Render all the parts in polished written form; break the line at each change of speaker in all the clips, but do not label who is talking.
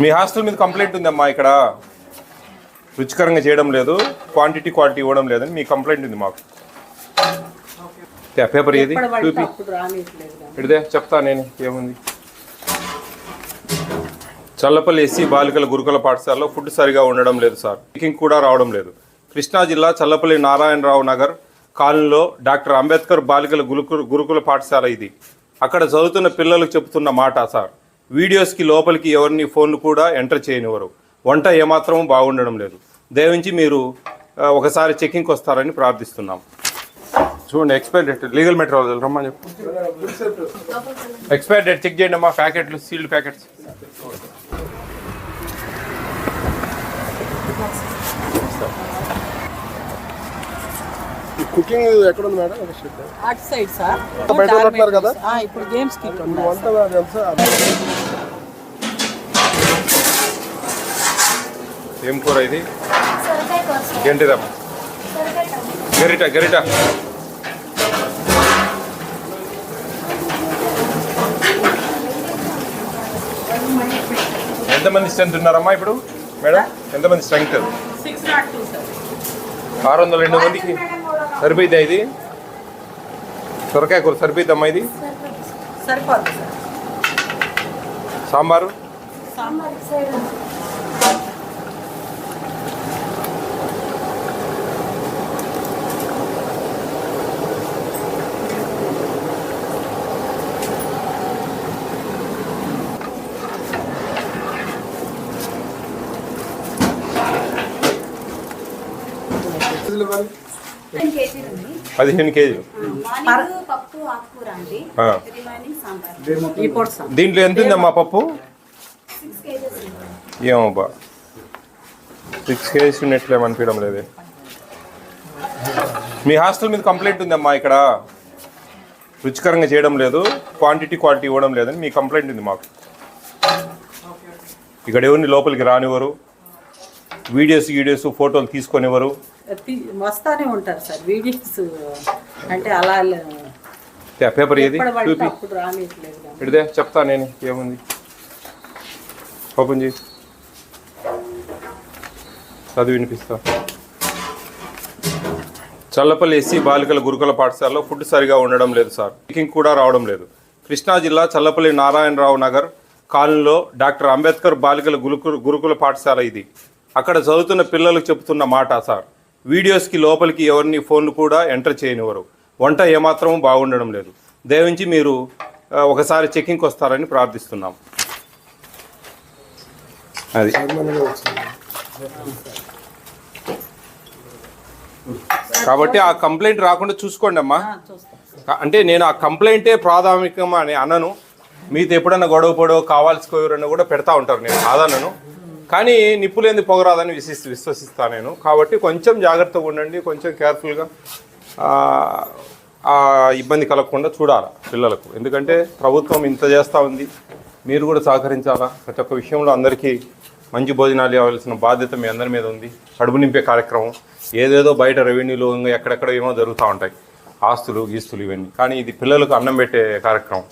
మీ hostel మీద complaint ఉందమ్మా. ఇక్కడ రుచికరంగా చేయడం లేదు, క్వాలిటీ ఇవ్వడం లేదని మీ కంప్లైంట్ ఉంది మాకు. పేపర్ ఏది చూపి ఇడిదే చెప్తా నేను ఏముంది. చల్లపల్లి ఎస్సీ బాలికల గురుకుల పాఠశాలలో ఫుడ్ సరిగా ఉండడం లేదు సార్, కుకింగ్ కూడా రావడం లేదు. కృష్ణా జిల్లా చల్లపల్లి నారాయణరావు నగర్ కాలనీలో డాక్టర్ అంబేద్కర్ బాలికల గురుకుల పాఠశాల ఇది. అక్కడ చదువుతున్న పిల్లలకు చెబుతున్న మాట సార్, వీడియోస్కి లోపలికి ఎవరిని ఫోన్లు కూడా ఎంటర్ చేయనివ్వరు. వంట ఏమాత్రం బాగుండడం లేదు. దయవించి మీరు ఒకసారి చెకింగ్కి వస్తారని ప్రార్థిస్తున్నాం. చూడండి, ఎక్స్పైర్ డేట్ లీగల్ మెటీరియల్ రమ్మని చెప్పు. ఎక్స్పైర్ డేట్ చెక్ చేయండి అమ్మా. ప్యాకెట్లు సీల్డ్ ప్యాకెట్స్.
కుకింగ్ ఎక్కడ ఉంది మేడం?
అటు సైడ్ సార్.
బయట ఉంటున్నారు కదా
ఇప్పుడు గేమ్స్ కి
ఏం కూర ఇది? గంటిదమ్మా. గరిట ఎంతమంది స్ట్రెంత్ ఉన్నారమ్మా ఇప్పుడు మేడం? ఎంతమంది స్ట్రెంగ్త్? 602 మందికి సరిపోయిద్దా ఇది? సొరకాయ కూర సరిపోయిద్దమ్మా ఇది? సాంబారు
కేజీలు
15 కేజీలు. దీంట్లో ఎంత ఉందమ్మా పప్పు? ఏమబ్బా 6 కేజీస్ ఉన్నట్లే అనిపించడం లేదే. మీ హాస్టల్ మీద కంప్లైంట్ ఉందమ్మా. ఇక్కడ రుచికరంగా చేయడం లేదు, క్వాలిటీ ఇవ్వడం లేదని మీ కంప్లైంట్ ఉంది మాకు. ఇక్కడ ఎవరిని లోపలికి రానివ్వరు, వీడియోస్ ఫోటోలు తీసుకొనివ్వరు.
వస్తానే ఉంటారు సార్ వీడియోస్. అంటే అలా
పేపర్ ఏది చూపి ఇడిదే చెప్తా నేను ఏముంది. ఓపెన్ చేసి చదివి వినిపిస్తా. చల్లపల్లి ఎస్సీ బాలికల గురుకుల పాఠశాలలో ఫుడ్ సరిగా ఉండడం లేదు సార్, కుకింగ్ కూడా రావడం లేదు. కృష్ణా జిల్లా చల్లపల్లి నారాయణరావు నగర్ కాలనీలో డాక్టర్ అంబేద్కర్ బాలికల గురుకుల పాఠశాల ఇది. అక్కడ చదువుతున్న పిల్లలకు చెబుతున్న మాట సార్, వీడియోస్కి లోపలికి ఎవరిని ఫోన్లు కూడా ఎంటర్ చేయనివ్వరు. వంట ఏమాత్రం బాగుండడం లేదు. దయవించి మీరు ఒకసారి చెకింగ్కి వస్తారని ప్రార్థిస్తున్నాం. అది కాబట్టి ఆ కంప్లైంట్ రాకుండా చూసుకోండి అమ్మా. అంటే నేను ఆ కంప్లైంటే ప్రాథమికం అని అనను. మీతో ఎప్పుడన్నా గొడవ కావాల్సుకోవరన్నా కూడా పెడతా ఉంటారు, నేను కాదనను. కానీ నిప్పులేంది పొగరాదని విశ్వసిస్తాను నేను. కాబట్టి కొంచెం జాగ్రత్తగా ఉండండి, కొంచెం కేర్ఫుల్గా ఇబ్బంది కలగకుండా చూడాలి పిల్లలకు. ఎందుకంటే ప్రభుత్వం ఇంత చేస్తూ ఉంది, మీరు కూడా సహకరించాలా. ప్రతి ఒక్క విషయంలో అందరికీ మంచి భోజనాలు ఇవ్వాల్సిన బాధ్యత మీ అందరి మీద ఉంది. కడుపు నింపే కార్యక్రమం ఏదేదో బయట రెవెన్యూలో ఇంకా ఎక్కడెక్కడ ఏమో జరుగుతూ ఉంటాయి, ఆస్తులు గీస్తులు ఇవన్నీ. కానీ ఇది పిల్లలకు అన్నం పెట్టే కార్యక్రమం.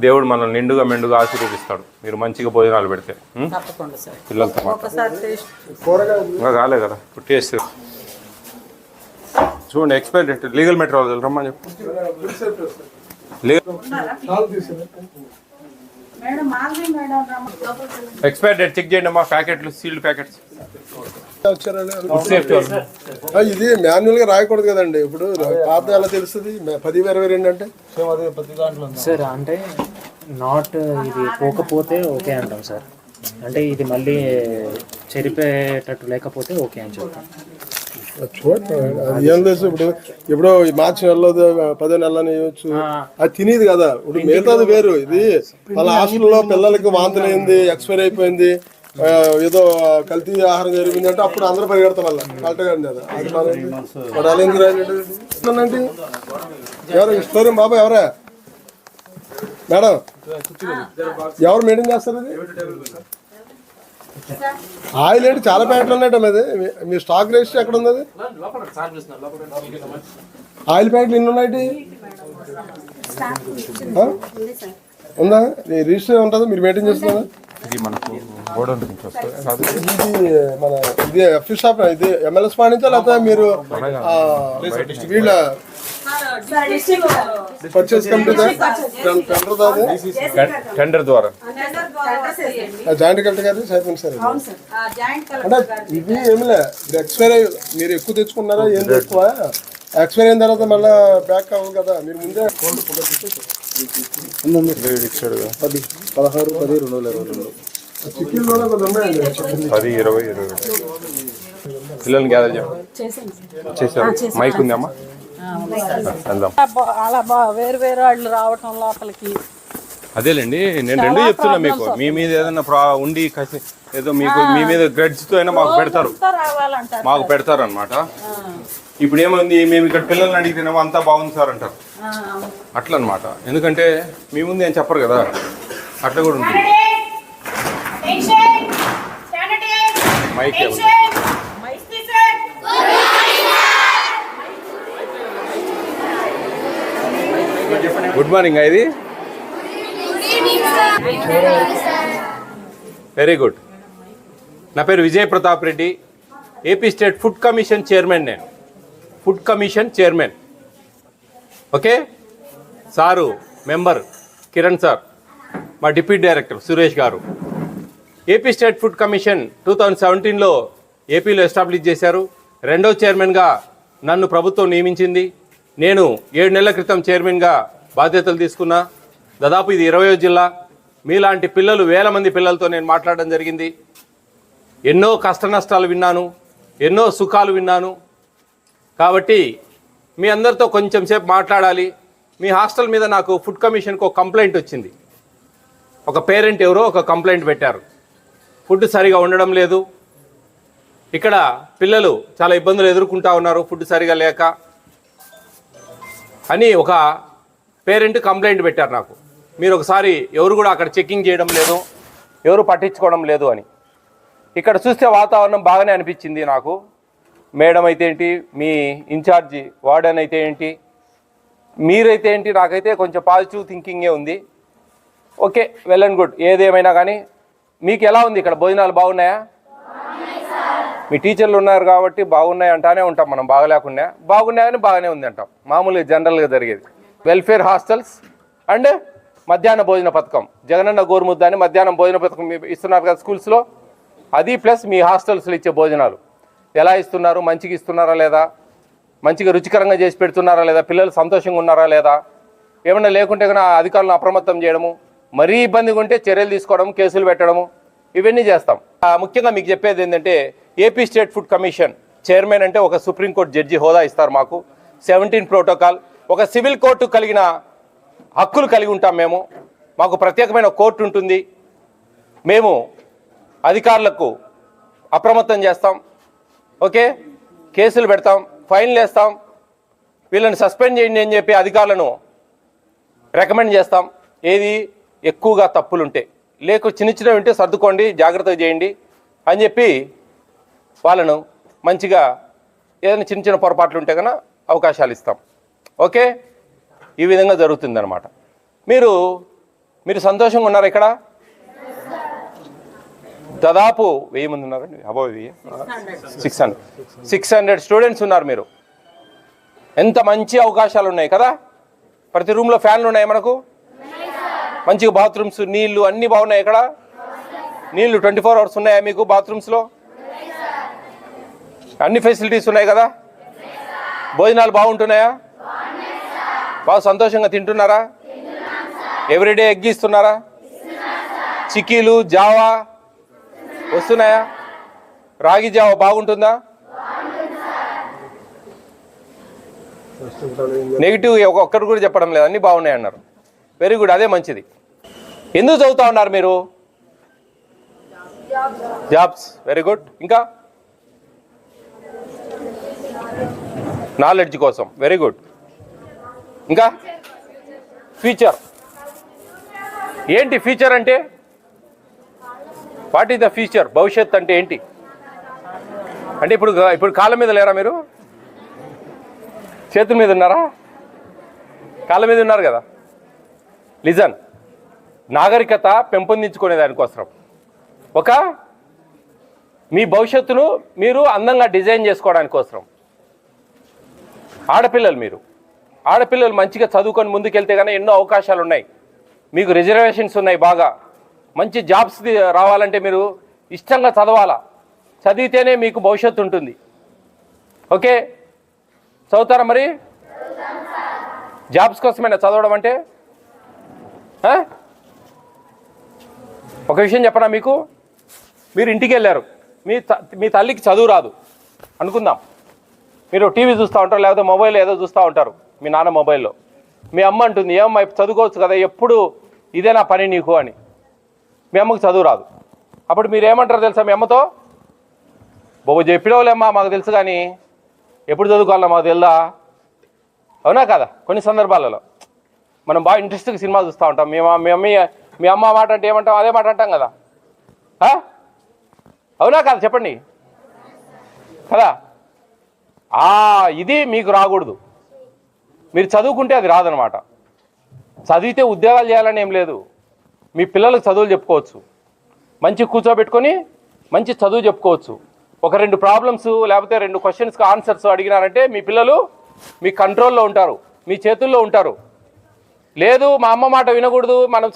దేవుడు మనల్ని నిండుగా మెండుగా ఆశీర్వదిస్తాడు మీరు మంచిగా భోజనాలు పెడితే. పిల్లలతో ఇంకా కాలే కదా ఇప్పుడు టేస్ట్ చూడండి. ఎక్స్పైర్ డేట్ లీగల్ మెటీరియల్ రమ్మని చెప్పు. ఎక్స్పైర్ డేట్ చెక్ చేయండి అమ్మా. ప్యాకెట్లు సీల్డ్ ప్యాకెట్స్.
ఇది మాన్యువల్ గా రాయకూడదు కదండి. ఇప్పుడు పాత ఎలా తెలుస్తుంది? 10/22 అంటే
సార్ అంటే నాట్ ఇది పోకపోతే ఓకే అంటాం సార్. అంటే ఇది మళ్ళీ చెరిపేటట్టు లేకపోతే ఓకే అని చెప్తాం.
చూడండి అది ఏం తెలుసు. ఇప్పుడు మార్చి నెలలో 10వ నెలని ఇవ్వచ్చు, అది తినేది కదా. ఇప్పుడు మిగతాది వేరు. ఇది వాళ్ళ హాస్టల్లో పిల్లలకి వాంతులైంది, ఎక్స్పైర్ అయిపోయింది, ఏదో కల్తీ ఆహారం జరిగింది అంటే అప్పుడు అందరూ పరిగెడతాం వల్ల కరెక్ట్గా ఉంది. అది అలా ఎందుకు రాయండి? ఎవరు స్టోరీ బాబా? ఎవరా మేడం? ఎవరు మెయింటైన్ చేస్తారు అది? ఆయిల్ ఏంటి చాలా ప్యాకెట్లు ఉన్నాయట. అది మీ స్టాక్ రిజిస్టర్ ఎక్కడ ఉంది? అది ఆయిల్ ప్యాకెట్లు ఎన్ని ఉన్నాయి ఉందా? రిజిస్టర్ ఉంటుందా? మీరు మెయింటైన్ చేస్తున్నారా?
ఇది మనకు గోడౌన్ నుంచి వస్తుంది కాదు.
ఇది మన ఇది ఎఫ్యూ షాప్ ఇది MLS పాడించా లేకపోతే మీరు వీళ్ళ పర్చేస్ కంపెనీ
టెండర్ ద్వారా
జాయింట్ కలెక్టర్ గారు చదివింది సార్. అంటే ఇది ఏమిలే ఇది ఎక్స్పైర్ మీరు ఎక్కువ తెచ్చుకున్నారా ఏం ఎక్కువ ఎక్స్పైర్ అయిన తర్వాత మళ్ళీ బ్యాక్ అవ్వదు కదా మీరు ముందే 16-10-2022 చికెన్ కూడా కొంచెం ఉన్నాయండి
10-20 పిల్లల్ని గ్యాదర్ చేశారు. మైక్ ఉంది అమ్మా, వెళ్దాం.
అలా వేరు వేరు వాళ్ళు రావటం లోపలికి.
అదేలేండి, నేను రెండు చెప్తున్నా మీకు. మీ మీద ఏదైనా ఉండి కసి ఏదో మీకు మీ మీద గ్రెడ్స్ తో అయినా మాకు పెడతారు, మాకు పెడతారు అనమాట. ఇప్పుడు ఏమైంది, మేము ఇక్కడ పిల్లల్ని అడిగితేనేమో అంతా బాగుంది సార్ అంటారు. అట్లా అనమాట. ఎందుకంటే మీ ముందు ఏం చెప్పరు కదా, అట్లా కూడా ఉంటుంది. Mike good morning. ఇది వెరీ గుడ్. నా పేరు Vijay Pratap Reddy, AP state food commission chairman. నేను food commission chairman. Okay sir member Kiran sir, మా deputy director Suresh garu. AP state food commission 2017లో ఏపీలో ఎస్టాబ్లిష్ చేశారు. రెండో చైర్మన్గా నన్ను ప్రభుత్వం నియమించింది. నేను 7 నెలల క్రితం చైర్మన్గా బాధ్యతలు తీసుకున్నా. దాదాపు ఇది 20వ జిల్లా. మీలాంటి పిల్లలు, వేల మంది పిల్లలతో నేను మాట్లాడడం జరిగింది. ఎన్నో కష్ట నష్టాలు విన్నాను, ఎన్నో సుఖాలు విన్నాను. కాబట్టి మీ అందరితో కొంచెం సేపు మాట్లాడాలి. మీ హాస్టల్ మీద నాకు ఫుడ్ కమిషన్కి ఒక కంప్లైంట్ వచ్చింది. ఒక పేరెంట్ ఎవరో ఒక కంప్లైంట్ పెట్టారు, ఫుడ్ సరిగా ఉండడం లేదు, ఇక్కడ పిల్లలు చాలా ఇబ్బందులు ఎదుర్కొంటా ఉన్నారు ఫుడ్ సరిగా లేక అని ఒక పేరెంట్ కంప్లైంట్ పెట్టారు నాకు. మీరు ఒకసారి ఎవరు కూడా అక్కడ చెకింగ్ చేయడం లేదు, ఎవరు పట్టించుకోవడం లేదు అని. ఇక్కడ చూస్తే వాతావరణం బాగానే అనిపించింది నాకు. మేడం అయితే ఏంటి, మీ ఇన్ఛార్జి వార్డెన్ అయితే ఏంటి, మీరైతే ఏంటి, నాకైతే కొంచెం పాజిటివ్ థింకింగే ఉంది. Okay, well and good. ఏదేమైనా కానీ మీకు ఎలా ఉంది ఇక్కడ, భోజనాలు బాగున్నాయా? మీ టీచర్లు ఉన్నారు కాబట్టి బాగున్నాయి అంటానే ఉంటాం మనం, బాగలేకుండా బాగున్నాయని బాగానే ఉంది అంటాం. మామూలుగా జనరల్గా జరిగేది. వెల్ఫేర్ హాస్టల్స్ అండ్ మధ్యాహ్న భోజన పథకం, జగనన్న గోరుముద్ద అని మధ్యాహ్నం భోజన పథకం ఇస్తున్నారు కదా స్కూల్స్లో, అది ప్లస్ మీ హాస్టల్స్లో ఇచ్చే భోజనాలు ఎలా ఇస్తున్నారు, మంచిగా ఇస్తున్నారా లేదా, మంచిగా రుచికరంగా చేసి పెడుతున్నారా లేదా, పిల్లలు సంతోషంగా ఉన్నారా లేదా, ఏమన్నా లేకుంటే కన్నా అధికారులను అప్రమత్తం చేయడము, మరీ ఇబ్బందిగా ఉంటే చర్యలు తీసుకోవడం, కేసులు పెట్టడము, ఇవన్నీ చేస్తాం. ముఖ్యంగా మీకు చెప్పేది ఏంటంటే, AP state food commission chairman అంటే ఒక సుప్రీంకోర్టు జడ్జి హోదా ఇస్తారు మాకు. 17 ప్రోటోకాల్, ఒక సివిల్ కోర్టు కలిగిన హక్కులు కలిగి ఉంటాం మేము. మాకు ప్రత్యేకమైన కోర్టు ఉంటుంది. మేము అధికారులకు అప్రమత్తం చేస్తాం, ఓకే, కేసులు పెడతాం, ఫైన్లు వేస్తాం, వీళ్ళని సస్పెండ్ చేయండి అని చెప్పి అధికారులను రికమెండ్ చేస్తాం. ఏది ఎక్కువగా తప్పులుంటే, చిన్న చిన్నవి ఉంటే సర్దుకోండి, జాగ్రత్తగా చేయండి అని చెప్పి వాళ్ళను మంచిగా, ఏదైనా చిన్న చిన్న పొరపాట్లు ఉంటే కన్నా అవకాశాలు ఇస్తాం. ఓకే, ఈ విధంగా జరుగుతుందన్నమాట. మీరు సంతోషంగా ఉన్నారు ఇక్కడ? దాదాపు 1000 మంది ఉన్నారండి, అబౌవ్ 600 స్టూడెంట్స్ ఉన్నారు. మీరు ఎంత మంచి అవకాశాలు ఉన్నాయి కదా. ప్రతి రూమ్లో ఫ్యాన్లు ఉన్నాయి మనకు, మంచిగా బాత్రూమ్స్, నీళ్లు అన్నీ బాగున్నాయి. ఇక్కడ నీళ్లు 24 అవర్స్ ఉన్నాయా మీకు బాత్రూమ్స్లో? అన్ని ఫెసిలిటీస్ ఉన్నాయి కదా. భోజనాలు బాగుంటున్నాయా? బాగా సంతోషంగా తింటున్నారా? ఎవ్రీడే ఎగ్ ఇస్తున్నారా? చిక్కీలు, జావా వస్తున్నాయా? రాగి జావా బాగుంటుందా? నెగిటివ్ ఒక్కరు కూడా చెప్పడం లేదు, అన్నీ బాగున్నాయి అన్నారు. వెరీ గుడ్, అదే మంచిది. ఎందుకు చదువుతా ఉన్నారు మీరు? Jobs, very good. ఇంకా నాలెడ్జ్ కోసం, వెరీ గుడ్. ఇంకా ఫ్యూచర్. ఏంటి ఫ్యూచర్ అంటే? What is the future? భవిష్యత్ అంటే ఏంటి? అంటే ఇప్పుడు కాళ్ళ మీద లేరా మీరు? చేతుల మీద ఉన్నారా? కాళ్ళ మీద ఉన్నారు కదా. లిజన్, నాగరికత పెంపొందించుకునే దానికోసం
ఒక మీ భవిష్యత్తును మీరు అందంగా డిజైన్ చేసుకోవడానికి కోసం. ఆడపిల్లలు మంచిగా చదువుకొని ముందుకెళ్తే కానీ ఎన్నో అవకాశాలు ఉన్నాయి. మీకు రిజర్వేషన్స్ ఉన్నాయి. బాగా మంచి జాబ్స్ రావాలంటే మీరు ఇష్టంగా చదవాలా. చదివితేనే మీకు భవిష్యత్తు ఉంటుంది. ఓకే, చదువుతారా మరి? జాబ్స్ కోసమైనా చదవడం అంటే ఒక విషయం చెప్పనా మీకు. మీరు ఇంటికి వెళ్ళారు, మీ తల్లికి చదువు రాదు అనుకుందాం. మీరు టీవీ చూస్తూ ఉంటారు, లేకపోతే మొబైల్ ఏదో చూస్తూ ఉంటారు, మీ నాన్న మొబైల్లో. మీ అమ్మ అంటుంది, ఏమమ్మా చదువుకోవచ్చు కదా, ఎప్పుడు ఇదే నా పని నీకు అని. మీ అమ్మకు చదువు రాదు. అప్పుడు మీరు ఏమంటారు తెలుసా మీ అమ్మతో? బాబు చెప్పినోలేమ్మా మాకు తెలుసు, కానీ ఎప్పుడు చదువుకోవాలన్నా మాకు తెలుదా? అవునా కదా? కొన్ని సందర్భాలలో మనం బాగా ఇంట్రెస్ట్గా సినిమా చూస్తూ ఉంటాం. మీ అమ్మ మాట అంటే ఏమంటాం? అదే మాట అంటాం కదా. అవునా కదా? చెప్పండి కదా. ఇది మీకు రాకూడదు. మీరు చదువుకుంటే అది రాదనమాట. చదివితే ఉద్యోగాలు చేయాలని ఏం లేదు. మీ పిల్లలకు చదువులు చెప్పుకోవచ్చు, మంచి కూర్చోబెట్టుకొని మంచి చదువు చెప్పుకోవచ్చు. ఒక 2 ప్రాబ్లమ్స్ లేకపోతే 2 క్వశ్చన్స్కి ఆన్సర్స్ అడిగినారంటే మీ పిల్లలు మీ కంట్రోల్లో ఉంటారు, మీ చేతుల్లో ఉంటారు. లేదు మా అమ్మ మాట వినకూడదు, మనం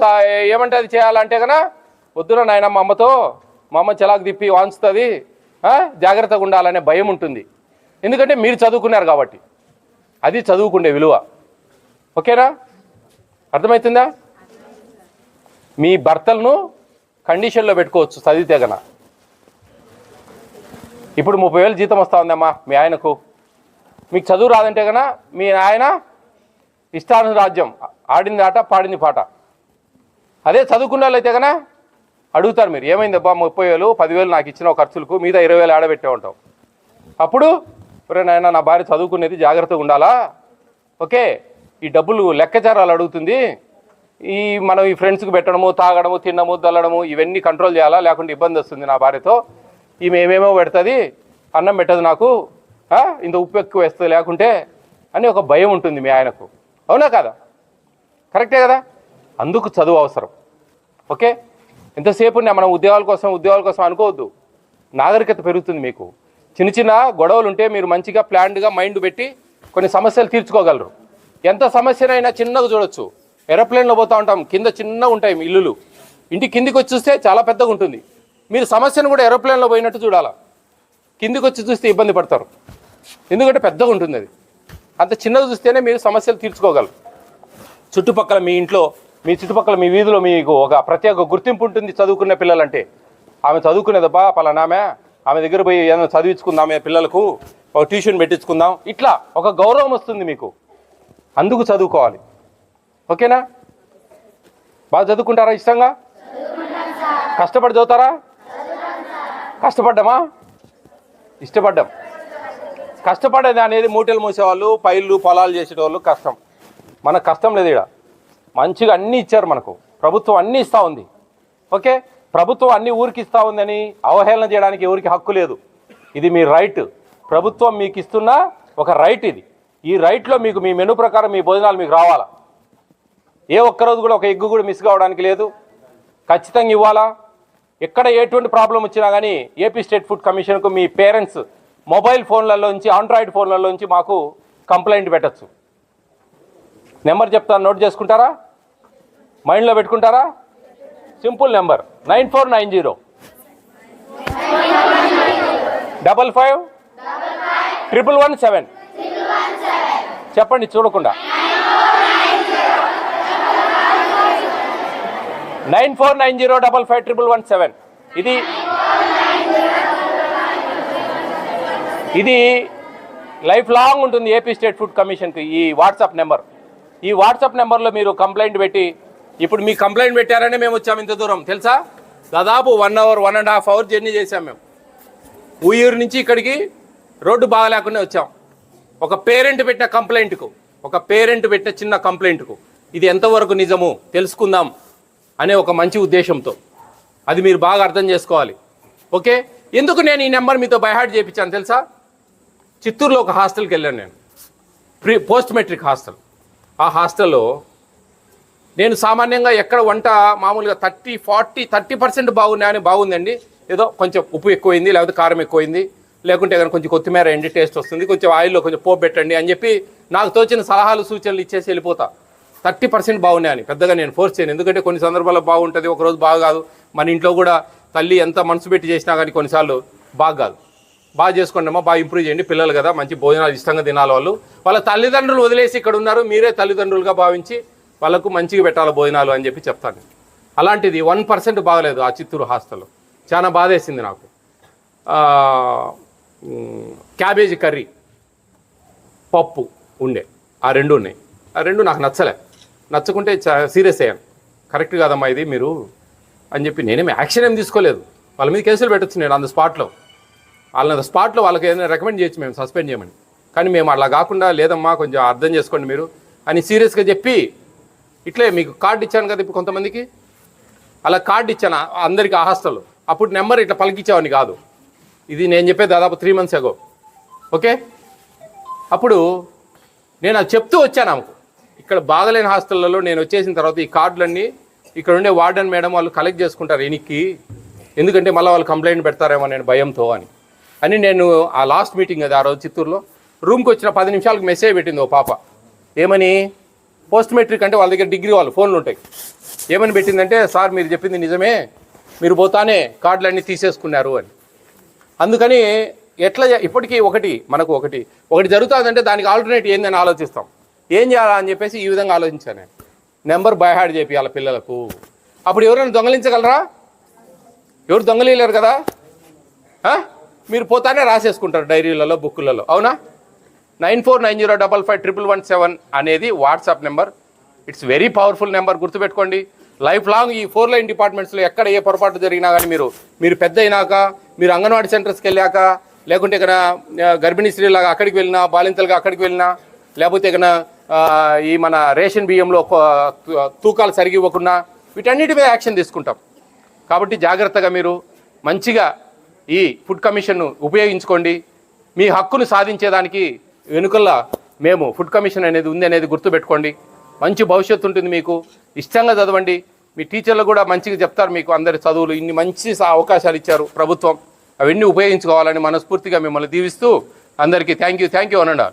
ఏమంటే అది చేయాలంటే కన్నా వద్దున నాయన మా అమ్మ చెలాకు తిప్పి వాంచుతుంది, జాగ్రత్తగా ఉండాలనే భయం ఉంటుంది. ఎందుకంటే మీరు చదువుకున్నారు కాబట్టి. అది చదువుకుండే విలువ. ఓకేనా? అర్థమవుతుందా? మీ భర్తలను కండిషన్లో పెట్టుకోవచ్చు చదివితే గన. ఇప్పుడు 30,000 జీతం వస్తూ ఉందమ్మా మీ ఆయనకు, మీకు చదువు రాదంటే కన్నా మీ ఆయన ఇష్టానురాజ్యం, ఆడింది ఆట పాడింది పాట. అదే చదువుకున్న వాళ్ళు అయితే కన్నా అడుగుతారు, మీరు ఏమైందబ్బా 30,000 10,000 నాకు ఇచ్చిన ఖర్చులకు మీద 20,000 ఆడబెట్టే ఉంటావు. అప్పుడు నాయన నా భార్య చదువుకునేది జాగ్రత్తగా ఉండాలా, ఓకే, ఈ డబ్బులు లెక్కచారాలు అడుగుతుంది, మనం ఈ ఫ్రెండ్స్కి పెట్టడము, తాగడము, తినడము, దల్లడము ఇవన్నీ కంట్రోల్ చేయాలా, లేకుంటే ఇబ్బంది వస్తుంది నా భార్యతో, ఈమె ఏమేమో పెడుతుంది, అన్నం పెట్టదు నాకు, ఇంత ఉప్పు ఎక్కువ వేస్తుంది లేకుంటే అని ఒక భయం ఉంటుంది మీ ఆయనకు. అవునా కదా? కరెక్టే కదా? అందుకు చదువు అవసరం. ఓకే, ఎంతసేపు మనం ఉద్యోగాల కోసం అనుకోవద్దు. నాగరికత పెరుగుతుంది. మీకు చిన్న గొడవలు ఉంటే మీరు మంచిగా ప్లాన్డ్గా మైండ్ పెట్టి కొన్ని సమస్యలు తీర్చుకోగలరు. ఎంత సమస్యనైనా చిన్నగా చూడొచ్చు. ఏరోప్లేన్లో పోతూ ఉంటాం, కింద చిన్నగా ఉంటాయి ఇల్లులు, ఇంటి కిందికి వచ్చి చూస్తే చాలా పెద్దగా ఉంటుంది. మీరు సమస్యను కూడా ఏరోప్లేన్లో పోయినట్టు చూడాలా. కిందికి వచ్చి చూస్తే ఇబ్బంది పడతారు, ఎందుకంటే పెద్దగా ఉంటుంది అది. అంత చిన్నగా చూస్తేనే మీరు సమస్యలు తీర్చుకోగలరు. చుట్టుపక్కల మీ ఇంట్లో, మీ చుట్టుపక్కల మీ వీధిలో మీకు ఒక ప్రత్యేక గుర్తింపు ఉంటుంది చదువుకునే పిల్లలంటే. ఆమె చదువుకునేదబ్బా పలానామె, ఆమె దగ్గర పోయి ఏదైనా చదివించుకుందాం, పిల్లలకు ఒక ట్యూషన్ పెట్టించుకుందాం, ఇట్లా ఒక గౌరవం వస్తుంది మీకు. అందుకు చదువుకోవాలి. ఓకేనా? బాగా చదువుకుంటారా? ఇష్టంగా కష్టపడి చదువుతారా? కష్టపడ్డామా? ఇష్టపడ్డాం. కష్టపడేది అనేది మూటలు మోసేవాళ్ళు, పైళ్ళు పొలాలు చేసేటోళ్ళు కష్టం. మనకు కష్టం లేదు. ఇక్కడ మంచిగా అన్నీ ఇచ్చారు మనకు, ప్రభుత్వం అన్నీ ఇస్తూ ఉంది. ఓకే, ప్రభుత్వం అన్ని ఊరికి ఇస్తూ ఉందని అవహేళన చేయడానికి ఎవరికి హక్కు లేదు. ఇది మీ రైట్. ప్రభుత్వం మీకు ఇస్తున్న ఒక రైట్ ఇది. ఈ రైట్లో మీకు మీ మెనూ ప్రకారం మీ భోజనాలు మీకు రావాలా. ఏ ఒక్కరోజు కూడా ఒక ఎగ్గు కూడా మిస్ కావడానికి లేదు, ఖచ్చితంగా ఇవ్వాలా. ఎక్కడ ఎటువంటి ప్రాబ్లం వచ్చినా కానీ ఏపీ స్టేట్ ఫుడ్ కమిషన్కు మీ పేరెంట్స్ మొబైల్ ఫోన్లలోంచి, ఆండ్రాయిడ్ ఫోన్లలోంచి మాకు కంప్లైంట్ పెట్టచ్చు. నెంబర్ చెప్తాను, నోట్ చేసుకుంటారా? మైండ్లో పెట్టుకుంటారా? Simple number 9490 55 117. చెప్పండి చూడకుండా. 9490 55 117. ఇది లైఫ్ లాంగ్ ఉంటుంది ఏపీ స్టేట్ ఫుడ్ కమిషన్కి ఈ వాట్సాప్ నెంబర్. ఈ వాట్సాప్ నెంబర్లో మీరు కంప్లైంట్ పెట్టి, ఇప్పుడు మీ కంప్లైంట్ పెట్టారనే మేము వచ్చాము ఇంత దూరం తెలుసా. దాదాపు 1 hour 1.5 hours జర్నీ చేసాం మేము. ఊయూరు నుంచి ఇక్కడికి రోడ్డు బాగా లేకుండా వచ్చాం. ఒక పేరెంట్ పెట్టిన కంప్లైంట్కు, ఒక పేరెంట్ పెట్టిన చిన్న కంప్లైంట్కు ఇది ఎంతవరకు నిజము తెలుసుకుందాం అనే ఒక మంచి ఉద్దేశంతో. అది మీరు బాగా అర్థం చేసుకోవాలి. ఓకే, ఎందుకు నేను ఈ నెంబర్ మీతో బైహార్ట్ చేయించాను తెలుసా? చిత్తూరులో ఒక హాస్టల్కి వెళ్ళాను నేను, పోస్ట్ మెట్రిక్ హాస్టల్. ఆ హాస్టల్లో నేను సామాన్యంగా ఎక్కడ వంట మామూలుగా 30% బాగున్నాయని బాగుందండి, ఏదో కొంచెం ఉప్పు ఎక్కువైంది, లేకపోతే కారం ఎక్కువైంది, లేకుంటే ఏదైనా కొంచెం కొత్తిమీర ఎండి టేస్ట్ వస్తుంది, కొంచెం ఆయిల్లో కొంచెం పోపు పెట్టండి అని చెప్పి నాకు తోచిన సలహాలు సూచనలు ఇచ్చేసి వెళ్ళిపోతా. 30% బాగున్నాయని పెద్దగా నేను ఫోర్స్ చేయను, ఎందుకంటే కొన్ని సందర్భాల్లో బాగుంటుంది, ఒకరోజు బాగా కాదు. మన ఇంట్లో కూడా తల్లి ఎంత మనసు పెట్టి చేసినా కానీ కొన్నిసార్లు బాగా కాదు. బాగా చేసుకోండి అమ్మా, బాగా ఇంప్రూవ్ చేయండి, పిల్లలు కదా మంచి భోజనాలు ఇష్టంగా తినాలి. వాళ్ళ తల్లిదండ్రులు వదిలేసి ఇక్కడ ఉన్నారు, మీరే తల్లిదండ్రులుగా భావించి వాళ్ళకు మంచిగా పెట్టాలి భోజనాలు అని చెప్పి చెప్తాను. అలాంటిది 1% బాగలేదు ఆ చిత్తూరు హాస్టల్లో. చాలా బాధేసింది నాకు. క్యాబేజీ కర్రీ, పప్పు ఉండే, ఆ 2 ఉన్నాయి. ఆ 2 నాకు నచ్చకుంటే సీరియస్ అయ్యాను. కరెక్ట్ కాదమ్మా ఇది మీరు అని చెప్పి నేనేమి యాక్షన్ ఏం తీసుకోలేదు. వాళ్ళ మీద కేసులు పెట్టచ్చు నేను ఆన్ ద స్పాట్లో. వాళ్ళకి ఏదైనా రికమెండ్ చేయొచ్చు, మేము సస్పెండ్ చేయమని. కానీ మేము అలా కాకుండా లేదమ్మా కొంచెం అర్థం చేసుకోండి మీరు అని సీరియస్గా చెప్పి, ఇట్లే మీకు కార్డు ఇచ్చాను కదా ఇప్పుడు కొంతమందికి, అలా కార్డు ఇచ్చాను అందరికీ ఆ హాస్టల్లో. అప్పుడు నెంబర్ ఇట్లా పలికిచ్చావని కాదు, ఇది నేను చెప్పేది దాదాపు 3 months ago. ఓకే, అప్పుడు నేను అది చెప్తూ వచ్చాను ఆమెకు. ఇక్కడ బాగలేని హాస్టళ్లలో నేను వచ్చేసిన తర్వాత ఈ కార్డులన్నీ ఇక్కడ ఉండే వార్డెన్ మేడం వాళ్ళు కలెక్ట్ చేసుకుంటారు ఎనికి, ఎందుకంటే మళ్ళీ వాళ్ళు కంప్లైంట్ పెడతారేమో నేను భయంతో అని నేను ఆ లాస్ట్ మీటింగ్ అది ఆ రోజు చిత్తూరులో రూమ్కి వచ్చిన 10 నిమిషాలకు మెసేజ్ పెట్టింది ఓ పాప. ఏమని, పోస్ట్ మెట్రిక్ అంటే వాళ్ళ దగ్గర డిగ్రీ వాళ్ళు ఫోన్లు ఉంటాయి. ఏమని పెట్టిందంటే, సార్ మీరు చెప్పింది నిజమే, మీరు పోతానే కార్డులన్నీ తీసేసుకున్నారు అని. అందుకని ఎట్లా ఇప్పటికీ మనకు ఒకటి జరుగుతుందంటే దానికి ఆల్టర్నేట్ ఏందని ఆలోచిస్తాం. ఏం చేయాలా అని చెప్పేసి ఈ విధంగా ఆలోచించాను. నెంబర్ బై హార్ట్ చేపియాల పిల్లలకు. అప్పుడు ఎవరైనా దొంగలించగలరా? ఎవరు దొంగలేరు కదా. మీరు పోతానే రాసేసుకుంటారు డైరీలలో, బుక్కులలో. అవునా? 9490551117 అనేది WhatsApp number. It's very powerful number, గుర్తుపెట్టుకోండి. లైఫ్ లాంగ్ ఈ 4 లైన్ డిపార్ట్మెంట్స్లో ఎక్కడ ఏ పొరపాటు జరిగినా కానీ మీరు పెద్ద అయినాక, మీరు అంగన్వాడీ సెంటర్స్కి వెళ్ళాక, లేకుంటే ఇక్కడ గర్భిణీ స్త్రీలాగా అక్కడికి వెళ్ళినా, బాలింతలుగా అక్కడికి వెళ్ళినా, లేకపోతే ఇక్కడ ఈ మన రేషన్ బియ్యంలో తూకాలు సరిగి ఇవ్వకుండా, వీటన్నిటి మీద యాక్షన్ తీసుకుంటాం. కాబట్టి జాగ్రత్తగా మీరు మంచిగా ఈ ఫుడ్ కమిషన్ను ఉపయోగించుకోండి. మీ హక్కును సాధించేదానికి వెనుకల్లా మేము ఫుడ్ కమిషన్ అనేది ఉంది అనేది గుర్తుపెట్టుకోండి. మంచి భవిష్యత్తు ఉంటుంది మీకు. ఇష్టంగా చదవండి. మీ టీచర్లు కూడా మంచిగా చెప్తారు మీకు అందరి చదువులు. ఇన్ని మంచి అవకాశాలు ఇచ్చారు ప్రభుత్వం, అవన్నీ ఉపయోగించుకోవాలని మనస్ఫూర్తిగా మిమ్మల్ని దీవిస్తూ అందరికీ థ్యాంక్ యూ అనండి.